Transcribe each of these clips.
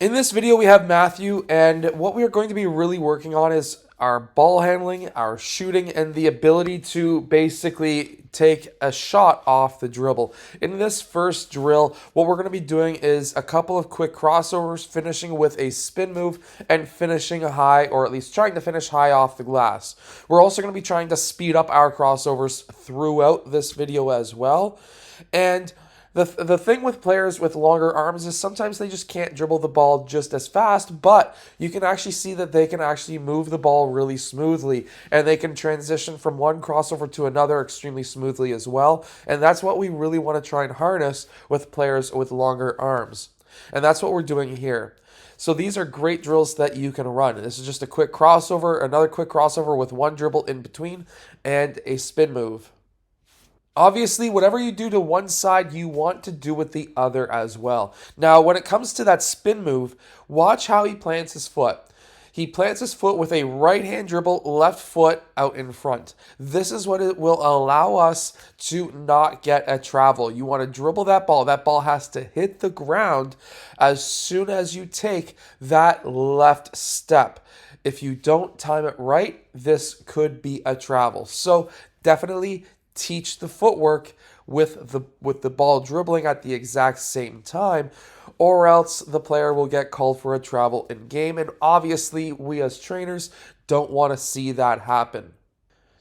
In this video, we have Matthew, and what we are going to be really working on is our ball handling, our shooting, and the ability to basically take a shot off the dribble. In this first drill, what we're going to be doing is a couple of quick crossovers, finishing with a spin move and finishing high, or at least trying to finish high off the glass. We're also going to be trying to speed up our crossovers throughout this video as well. And the thing with players with longer arms is sometimes they just can't dribble the ball just as fast, but you can actually see that they can actually move the ball really smoothly, and they can transition from one crossover to another extremely smoothly as well. And that's what we really want to try and harness with players with longer arms. And that's what we're doing here. So these are great drills that you can run. This is just a quick crossover, another quick crossover with one dribble in between, and a spin move. Obviously, whatever you do to one side, you want to do with the other as well. Now, when it comes to that spin move, watch how he plants his foot. He plants his foot with a right-hand dribble, left foot out in front. This is what it will allow us to not get a travel. You want to dribble that ball. That ball has to hit the ground as soon as you take that left step. If you don't time it right, this could be a travel. So definitely teach the footwork with the ball dribbling at the exact same time, or else the player will get called for a travel in game, and obviously we as trainers don't want to see that happen.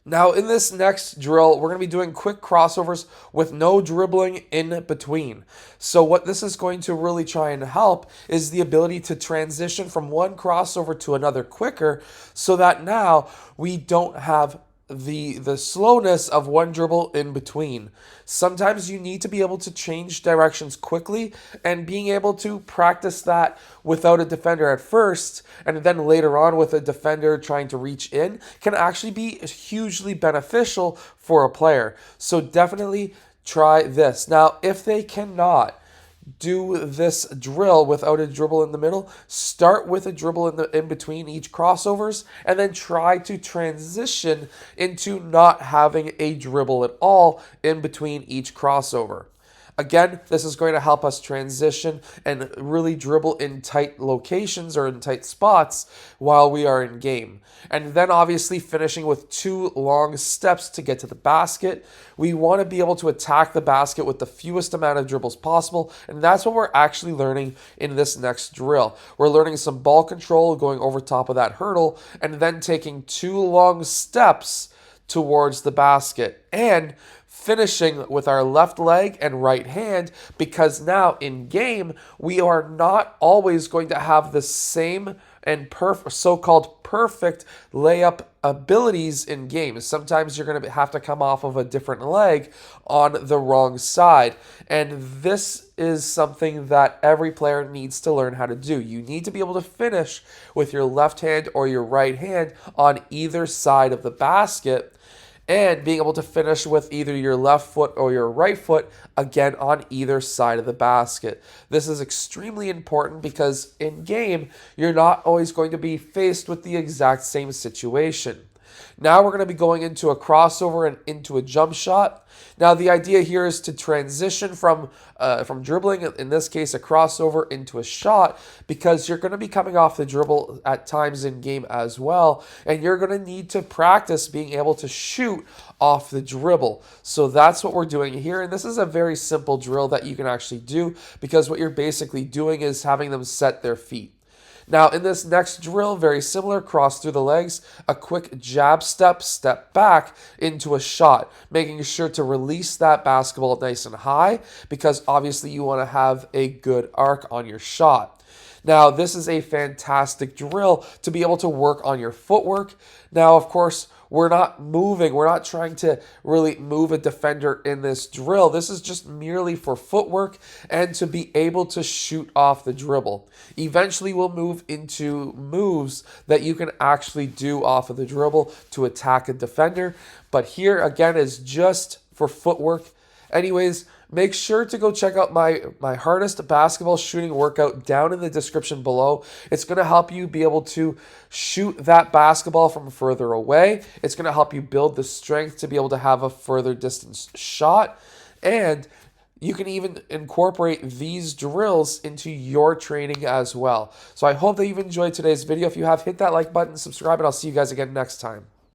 Now, in this next drill, we're going to be doing quick crossovers with no dribbling in between. So what this is going to really try and help is the ability to transition from one crossover to another quicker, so that now we don't have the slowness of one dribble in between. Sometimes you need to be able to change directions quickly, and being able to practice that without a defender at first and then later on with a defender trying to reach in can actually be hugely beneficial for a player. So definitely try this. Now, if they cannot do this drill without a dribble in the middle, start with a dribble in between each crossovers, and then try to transition into not having a dribble at all in between each crossover. Again, this is going to help us transition and really dribble in tight locations or in tight spots while we are in game. And then obviously finishing with two long steps to get to the basket. We want to be able to attack the basket with the fewest amount of dribbles possible, and that's what we're actually learning in this next drill. We're learning some ball control, going over top of that hurdle, and then taking two long steps towards the basket, and finishing with our left leg and right hand, because now in game we are not always going to have the same and so-called perfect layup abilities in games. Sometimes you're going to have to come off of a different leg on the wrong side, and this is something that every player needs to learn how to do. You need to be able to finish with your left hand or your right hand on either side of the basket, and being able to finish with either your left foot or your right foot, again, on either side of the basket. This is extremely important because in game, you're not always going to be faced with the exact same situation. Now we're going to be going into a crossover and into a jump shot. Now the idea here is to transition from dribbling, in this case a crossover, into a shot, because you're going to be coming off the dribble at times in game as well, and you're going to need to practice being able to shoot off the dribble. So that's what we're doing here, and this is a very simple drill that you can actually do, because what you're basically doing is having them set their feet. Now, in this next drill, very similar, cross through the legs, a quick jab step, step back into a shot, making sure to release that basketball nice and high, because obviously you want to have a good arc on your shot. Now, this is a fantastic drill to be able to work on your footwork. Now, of course, we're not moving. We're not trying to really move a defender in this drill. This is just merely for footwork and to be able to shoot off the dribble. Eventually, we'll move into moves that you can actually do off of the dribble to attack a defender. But here, again, is just for footwork. Anyways, make sure to go check out my hardest basketball shooting workout down in the description below. It's going to help you be able to shoot that basketball from further away. It's going to help you build the strength to be able to have a further distance shot. And you can even incorporate these drills into your training as well. So I hope that you've enjoyed today's video. If you have, hit that like button, subscribe, and I'll see you guys again next time.